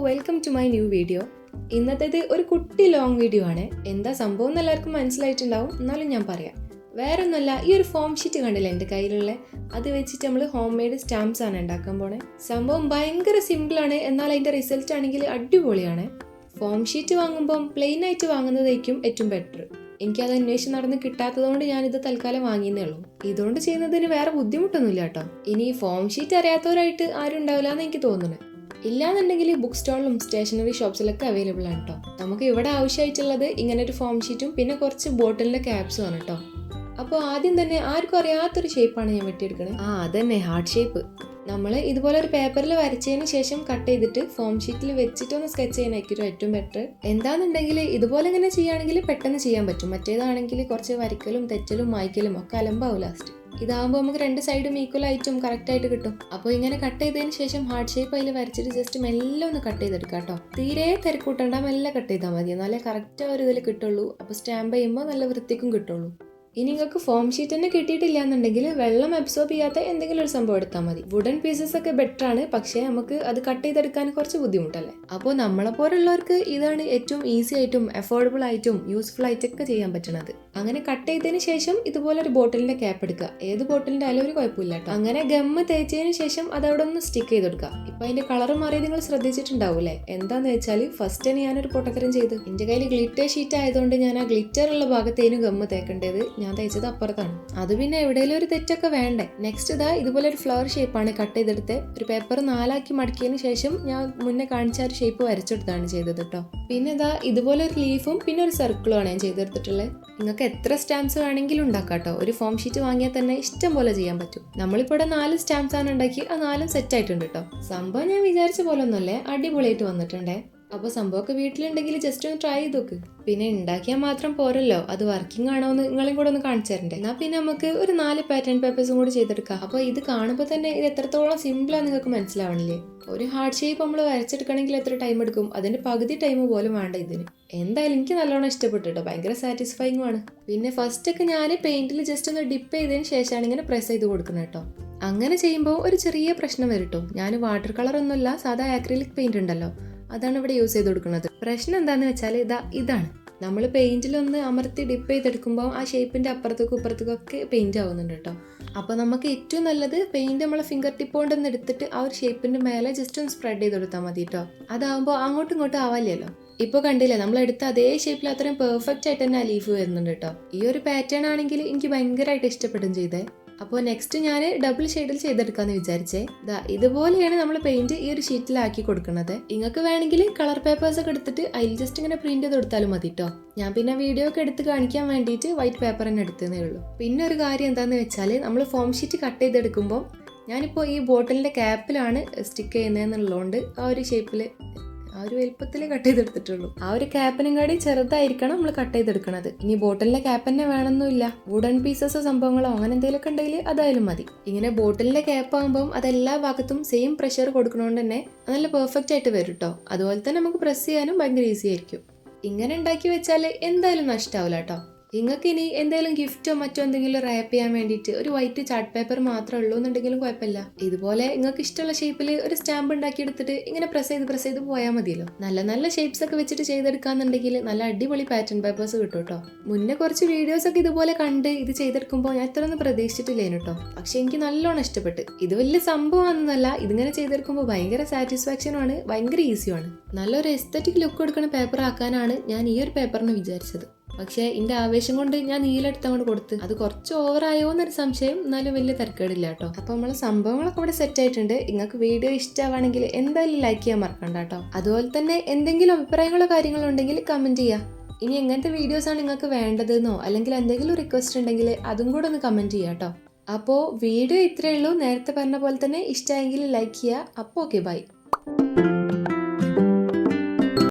Welcome to my new video. ഇന്നത്തേത് ഒരു കുട്ടി ലോങ് വീഡിയോ ആണ്. എന്താ സംഭവം എന്ന് എല്ലാവർക്കും മനസ്സിലായിട്ടുണ്ടാവും, എന്നാലും ഞാൻ പറയാം. വേറെ ഒന്നുമല്ല, ഈ ഒരു ഫോം ഷീറ്റ് കണ്ടില്ല എൻ്റെ കയ്യിലുള്ള, അത് വെച്ചിട്ട് നമ്മൾ ഹോം മെയ്ഡ് സ്റ്റാമ്പ്സ് ആണ് ഉണ്ടാക്കാൻ പോണേ. സംഭവം ഭയങ്കര സിമ്പിളാണ്, എന്നാൽ അതിൻ്റെ റിസൾട്ട് ആണെങ്കിൽ അടിപൊളിയാണ്. ഫോം ഷീറ്റ് വാങ്ങുമ്പം പ്ലെയിൻ ആയിട്ട് വാങ്ങുന്നതായിരിക്കും ഏറ്റവും ബെറ്റർ. എനിക്കത് അന്വേഷിച്ച് നടന്ന് കിട്ടാത്തതുകൊണ്ട് ഞാനിത് തൽക്കാലം വാങ്ങിയെന്നേ ഉള്ളൂ. ഇതുകൊണ്ട് ചെയ്യുന്നതിന് വേറെ ബുദ്ധിമുട്ടൊന്നുമില്ല കേട്ടോ. ഇനി ഫോം ഷീറ്റ് അറിയാത്തവരായിട്ട് ആരും ഉണ്ടാവില്ല എന്ന് എനിക്ക് തോന്നുന്നത്. ഇല്ലാന്നുണ്ടെങ്കിൽ ബുക്ക് സ്റ്റോളിലും സ്റ്റേഷനറി ഷോപ്സിലൊക്കെ അവൈലബിൾ ആണ് കേട്ടോ. നമുക്ക് ഇവിടെ ആവശ്യമായിട്ടുള്ളത് ഇങ്ങനെ ഒരു ഫോം ഷീറ്റും പിന്നെ കുറച്ച് ബോട്ടിലിൻ്റെ ക്യാപ്സും ആണ് കേട്ടോ. അപ്പോൾ ആദ്യം തന്നെ ആർക്കും അറിയാത്തൊരു ഷേപ്പാണ് ഞാൻ വെട്ടിയെടുക്കുന്നത്. അതന്നെ ഹാർട്ട് ഷേപ്പ്. നമ്മൾ ഇതുപോലെ ഒരു പേപ്പറിൽ വരച്ചതിന് ശേഷം കട്ട് ചെയ്തിട്ട് ഫോം ഷീറ്റിൽ വെച്ചിട്ടൊന്ന് സ്കെച്ച് ചെയ്യാനായിരിക്കും ഏറ്റവും ബെറ്റർ. എന്താണെന്നുണ്ടെങ്കിൽ ഇതുപോലെ ഇങ്ങനെ ചെയ്യുകയാണെങ്കിൽ പെട്ടെന്ന് ചെയ്യാൻ പറ്റും. മറ്റേതാണെങ്കിൽ കുറച്ച് വരയ്ക്കലും തെറ്റലും മായ്ക്കലും ഒക്കെ അലമ്പാവും ലാസ്റ്റ്. ഇതാകുമ്പോൾ നമുക്ക് രണ്ട് സൈഡും ഈക്വൽ ആയിട്ടും കറക്റ്റ് ആയിട്ട് കിട്ടും. അപ്പോൾ ഇങ്ങനെ കട്ട് ചെയ്തതിന് ശേഷം ഹാർട്ട് ഷേപ്പ് അതിൽ വരച്ചിട്ട് ജസ്റ്റ് മെല്ലെ ഒന്ന് കട്ട് ചെയ്തെടുക്കാം കേട്ടോ. തീരെ തിരക്കൂട്ടണ്ട, മെല്ലെ കട്ട് ചെയ്താൽ മതി, എന്നാലേ കറക്റ്റ് ഒരു ഇതിൽ കിട്ടുള്ളൂ. അപ്പോൾ സ്റ്റാമ്പ് ചെയ്യുമ്പോൾ നല്ല വൃത്തിക്കും കിട്ടുള്ളൂ. ഇനി നിങ്ങൾക്ക് ഫോം ഷീറ്റ് തന്നെ കിട്ടിയിട്ടില്ല എന്നുണ്ടെങ്കിൽ വെള്ളം അബ്സോർബ് ചെയ്യാത്ത എന്തെങ്കിലും ഒരു സംഭവം എടുത്താൽ മതി. വുഡൻ പീസസ് ഒക്കെ ബെറ്റർ ആണ്, പക്ഷേ നമുക്ക് അത് കട്ട് ചെയ്തെടുക്കാൻ കുറച്ച് ബുദ്ധിമുട്ടല്ലേ. അപ്പോൾ നമ്മളെ പോലുള്ളവർക്ക് ഇതാണ് ഏറ്റവും ഈസി ആയിട്ടും അഫോർഡബിൾ ആയിട്ടും യൂസ്ഫുൾ ആയിട്ടൊക്കെ ചെയ്യാൻ പറ്റുന്നത്. അങ്ങനെ കട്ട് ചെയ്തതിന് ശേഷം ഇതുപോലെ ഒരു ബോട്ടിലിന്റെ ക്യാപ്പ് എടുക്കുക. ഏത് ബോട്ടിലിന്റെ ആയാലും ഒരു കുഴപ്പമില്ല കേട്ടോ. അങ്ങനെ ഗമ്മ് തേച്ചതിന് ശേഷം അതവിടെ ഒന്ന് സ്റ്റിക്ക് ചെയ്തെടുക്കുക. ഇപ്പൊ അതിന്റെ കളർ മാറി നിങ്ങൾ ശ്രദ്ധിച്ചിട്ടുണ്ടാവൂലേ. എന്താന്ന് വെച്ചാൽ ഫസ്റ്റ് തന്നെ ഞാനൊരു പൊട്ടത്തരം ചെയ്തു. എന്റെ കയ്യിൽ ഗ്ലിറ്റർ ഷീറ്റ് ആയതുകൊണ്ട് ഞാൻ ആ ഗ്ലിറ്റർ ഉള്ള ഭാഗത്തേനും ഗമ്മ് തേക്കേണ്ടത്, ഞാൻ തയ്ച്ചത് അപ്പുറത്താണ്. അത് പിന്നെ എവിടെയെങ്കിലും ഒരു തെറ്റൊക്കെ വേണ്ടേ. നെക്സ്റ്റ് ഇതാ ഇതുപോലെ ഒരു ഫ്ലവർ ഷേപ്പാണ് കട്ട് ചെയ്തെടുത്ത് ഒരു പേപ്പർ 4 ആക്കി മടക്കിയതിന് ശേഷം ഞാൻ മുന്നേ കാണിച്ച ഒരു ഷേപ്പ് വരച്ചെടുത്താണ് ചെയ്തത് കേട്ടോ. പിന്നെ ഇതാ ഇതുപോലെ ഒരു ലീഫും പിന്നെ ഒരു സർക്കിളും ആണ് ഞാൻ ചെയ്തെടുത്തിട്ടുള്ളത്. നിങ്ങൾക്ക് എത്ര സ്റ്റാമ്പ്സ് വേണമെങ്കിലും ഉണ്ടാക്കാം കേട്ടോ. ഒരു ഫോം ഷീറ്റ് വാങ്ങിയാൽ തന്നെ ഇഷ്ടം പോലെ ചെയ്യാൻ പറ്റും. നമ്മളിപ്പോൾ ഇവിടെ 4 സ്റ്റാമ്പ്സ് ആണ് ഉണ്ടാക്കി, ആ 4 സെറ്റ് ആയിട്ടുണ്ട് കേട്ടോ. സംഭവം ഞാൻ വിചാരിച്ച പോലെ ഒന്നുമല്ലേ, അടിപൊളിയായിട്ട് വന്നിട്ടുണ്ടേ. അപ്പോൾ സംഭവമൊക്കെ വീട്ടിലുണ്ടെങ്കിൽ ജസ്റ്റ് ഒന്ന് ട്രൈ ചെയ്ത് നോക്ക്. പിന്നെ ഉണ്ടാക്കിയാൽ മാത്രം പോരല്ലോ, അത് വർക്കിംഗ് ആണോ എന്ന് നിങ്ങളെയും കൂടെ ഒന്ന് കാണിച്ചു തരണ്ടേ. എന്നാൽ പിന്നെ നമുക്ക് ഒരു 4 പാറ്റേൺ പേപ്പേഴ്സും കൂടി ചെയ്തെടുക്കാം. അപ്പോൾ ഇത് കാണുമ്പോൾ തന്നെ ഇത് എത്രത്തോളം സിമ്പിളാണ് നിങ്ങൾക്ക് മനസ്സിലാവണില്ലേ. ഒരു ഹാർട്ട് ഷേപ്പ് നമ്മൾ വരച്ചെടുക്കണമെങ്കിൽ എത്ര ടൈം എടുക്കും, അതിന്റെ പകുതി ടൈം പോലും വേണ്ട ഇതിന്. എന്തായാലും എനിക്ക് നല്ലോണം ഇഷ്ടപ്പെട്ടു കേട്ടോ, ഭയങ്കര സാറ്റിസ്ഫൈങ് ആണ്. പിന്നെ ഫസ്റ്റ് ഒക്കെ ഞാൻ പെയിന്റിൽ ജസ്റ്റ് ഒന്ന് ഡിപ്പ് ചെയ്തതിന് ശേഷമാണ് ഇങ്ങനെ പ്രസ് ചെയ്ത് കൊടുക്കുന്നത് കേട്ടോ. അങ്ങനെ ചെയ്യുമ്പോൾ ഒരു ചെറിയ പ്രശ്നം വരും കേട്ടോ. ഞാൻ വാട്ടർ കളർ ഒന്നുമല്ല, സാധാ ആക്രിലിക് പെയിന്റ് ഉണ്ടല്ലോ, അതാണ് ഇവിടെ യൂസ് ചെയ്ത് കൊടുക്കുന്നത്. പ്രശ്നം എന്താന്ന് വെച്ചാൽ ഇതാണ് നമ്മൾ പെയിന്റിലൊന്ന് അമർത്തി ഡിപ്പ് ചെയ്തെടുക്കുമ്പോൾ ആ ഷേപ്പിന്റെ അപ്പുറത്തേക്കും ഇപ്പുറത്തേക്കും ഒക്കെ പെയിന്റ് ആവുന്നുണ്ട് കേട്ടോ. അപ്പോൾ നമുക്ക് ഏറ്റവും നല്ലത് പെയിന്റ് നമ്മളെ ഫിംഗർ ടിപ്പ് കൊണ്ടൊന്ന് എടുത്തിട്ട് ആ ഒരു ഷേപ്പിന്റെ മേലെ ജസ്റ്റ് ഒന്ന് സ്പ്രെഡ് ചെയ്ത് കൊടുത്താൽ മതി കേട്ടോ. അതാവുമ്പോൾ അങ്ങോട്ടും ഇങ്ങോട്ടും ആവാല്ലല്ലോ. ഇപ്പോൾ കണ്ടില്ലേ, നമ്മൾ എടുത്ത അതേ ഷേപ്പിൽ അത്രയും പെർഫെക്റ്റ് ആയിട്ട് തന്നെ ആ ലീഫ് വരുന്നുണ്ട് കേട്ടോ. ഈ ഒരു പാറ്റേൺ ആണെങ്കിൽ എനിക്ക് ഭയങ്കരമായിട്ട് ഇഷ്ടപ്പെടും ചെയ്തേ. അപ്പോൾ നെക്സ്റ്റ് ഞാൻ ഡബിൾ ഷെയ്ഡിൽ ചെയ്തെടുക്കാമെന്ന് വിചാരിച്ചേ. ഇതുപോലെയാണ് നമ്മൾ പെയിന്റ് ഈ ഒരു ഷീറ്റിലാക്കി കൊടുക്കുന്നത്. നിങ്ങൾക്ക് വേണമെങ്കിൽ കളർ പേപ്പേഴ്സ് ഒക്കെ എടുത്തിട്ട് അതിൽ ജസ്റ്റ് ഇങ്ങനെ പ്രിന്റ് ചെയ്ത് കൊടുത്താലും മതി കേട്ടോ. ഞാൻ പിന്നെ വീഡിയോ ഒക്കെ എടുത്ത് കാണിക്കാൻ വേണ്ടിയിട്ട് വൈറ്റ് പേപ്പർ തന്നെ എടുത്തതേ ഉള്ളൂ. പിന്നെ ഒരു കാര്യം എന്താണെന്ന് വെച്ചാൽ നമ്മൾ ഫോം ഷീറ്റ് കട്ട് ചെയ്തെടുക്കുമ്പോൾ ഞാനിപ്പോൾ ഈ ബോട്ടിലിൻ്റെ ക്യാപ്പിലാണ് സ്റ്റിക്ക് ചെയ്യുന്നതെന്നുള്ളതുകൊണ്ട് ആ ഒരു ഷേപ്പിൽ ആ ഒരു വലുപ്പത്തിൽ കട്ട് ചെയ്തെടുത്തിട്ടുള്ളൂ. ആ ഒരു ക്യാപ്പിനും കൂടി ചെറുതായിരിക്കണം നമ്മൾ കട്ട് ചെയ്തെടുക്കണത്. ഇനി ബോട്ടിലിന്റെ ക്യാപ്പ് തന്നെ വേണമെന്നില്ല, വുഡൻ പീസസ് സംഭവങ്ങളോ അങ്ങനെ എന്തെങ്കിലുമൊക്കെ ഉണ്ടെങ്കിൽ അതായാലും മതി. ഇങ്ങനെ ബോട്ടിലിന്റെ ക്യാപ്പ് ആകുമ്പോൾ അതെല്ലാ ഭാഗത്തും സെയിം പ്രഷർ കൊടുക്കണോണ്ട് തന്നെ നല്ല പെർഫെക്റ്റ് ആയിട്ട് വരും കേട്ടോ. അതുപോലെ തന്നെ നമുക്ക് പ്രസ് ചെയ്യാനും ഭയങ്കര ഈസി ആയിരിക്കും. ഇങ്ങനെ ഉണ്ടാക്കി വെച്ചാൽ എന്തായാലും നഷ്ടമാവില്ല കേട്ടോ. നിങ്ങൾക്ക് ഇനി എന്തെങ്കിലും ഗിഫ്റ്റോ മറ്റോ എന്തെങ്കിലും റാപ്പ് ചെയ്യാൻ വേണ്ടിയിട്ട് ഒരു വൈറ്റ് ചാർട്ട് പേപ്പർ മാത്രമേ ഉള്ളൂ എന്നുണ്ടെങ്കിലും കുഴപ്പമില്ല. ഇതുപോലെ നിങ്ങൾക്ക് ഇഷ്ടമുള്ള ഷേപ്പിൽ ഒരു സ്റ്റാമ്പ് ഉണ്ടാക്കി എടുത്തിട്ട് ഇങ്ങനെ പ്രസ് ചെയ്ത് പോയാൽ മതിയല്ലോ. നല്ല നല്ല ഷേപ്സ് ഒക്കെ വെച്ചിട്ട് ചെയ്തെടുക്കാന്നുണ്ടെങ്കിൽ നല്ല അടിപൊളി പാറ്റേൺ പേപ്പേഴ്സ് കിട്ടും കേട്ടോ. മുന്നേ കുറച്ച് വീഡിയോസ് ഒക്കെ ഇതുപോലെ കണ്ട് ഇത് ചെയ്തെടുക്കുമ്പോൾ ഞാൻ ഇത്രയൊന്നും പ്രതീക്ഷിച്ചിട്ടില്ലേനു കേട്ടോ. പക്ഷെ എനിക്ക് നല്ലോണം ഇഷ്ടപ്പെട്ട്. ഇത് വലിയ സംഭവമാണെന്നല്ല, ഇതിങ്ങനെ ചെയ്തെടുക്കുമ്പോൾ ഭയങ്കര സാറ്റിസ്ഫാക്ഷനുമാണ്, ഭയങ്കര ഈസിയുമാണ്. നല്ലൊരു എസ്തറ്റിക് ലുക്ക് കൊടുക്കുന്ന പേപ്പർ ആക്കാനാണ് ഞാൻ ഈ ഒരു പേപ്പറിന് വിചാരിച്ചത്. പക്ഷേ എൻ്റെ ആവേശം കൊണ്ട് ഞാൻ നീലെടുത്തങ്ങോട്ട് കൊടുത്ത് അത് കുറച്ച് ഓവറായോ എന്നൊരു സംശയം, എന്നാലും വലിയ തിരക്കേടില്ല കേട്ടോ. അപ്പോൾ നമ്മളെ സംഭവങ്ങളൊക്കെ ഇവിടെ സെറ്റ് ആയിട്ടുണ്ട്. നിങ്ങൾക്ക് വീഡിയോ ഇഷ്ടമാണെങ്കിൽ എന്തായാലും ലൈക്ക് ചെയ്യാൻ മറക്കണ്ട കേട്ടോ. അതുപോലെ തന്നെ എന്തെങ്കിലും അഭിപ്രായങ്ങളോ കാര്യങ്ങളോ ഉണ്ടെങ്കിൽ കമൻറ്റ് ചെയ്യുക. ഇനി എങ്ങനത്തെ വീഡിയോസാണ് നിങ്ങൾക്ക് വേണ്ടതെന്നോ അല്ലെങ്കിൽ എന്തെങ്കിലും റിക്വസ്റ്റ് ഉണ്ടെങ്കിൽ അതും കൂടെ ഒന്ന് കമൻറ്റ് ചെയ്യുക കേട്ടോ. അപ്പോൾ വീഡിയോ ഇത്രയേ ഉള്ളൂ. നേരത്തെ പറഞ്ഞ പോലെ തന്നെ ഇഷ്ടമായെങ്കിൽ ലൈക്ക് ചെയ്യുക. അപ്പോൾ ഓക്കെ, ബൈ.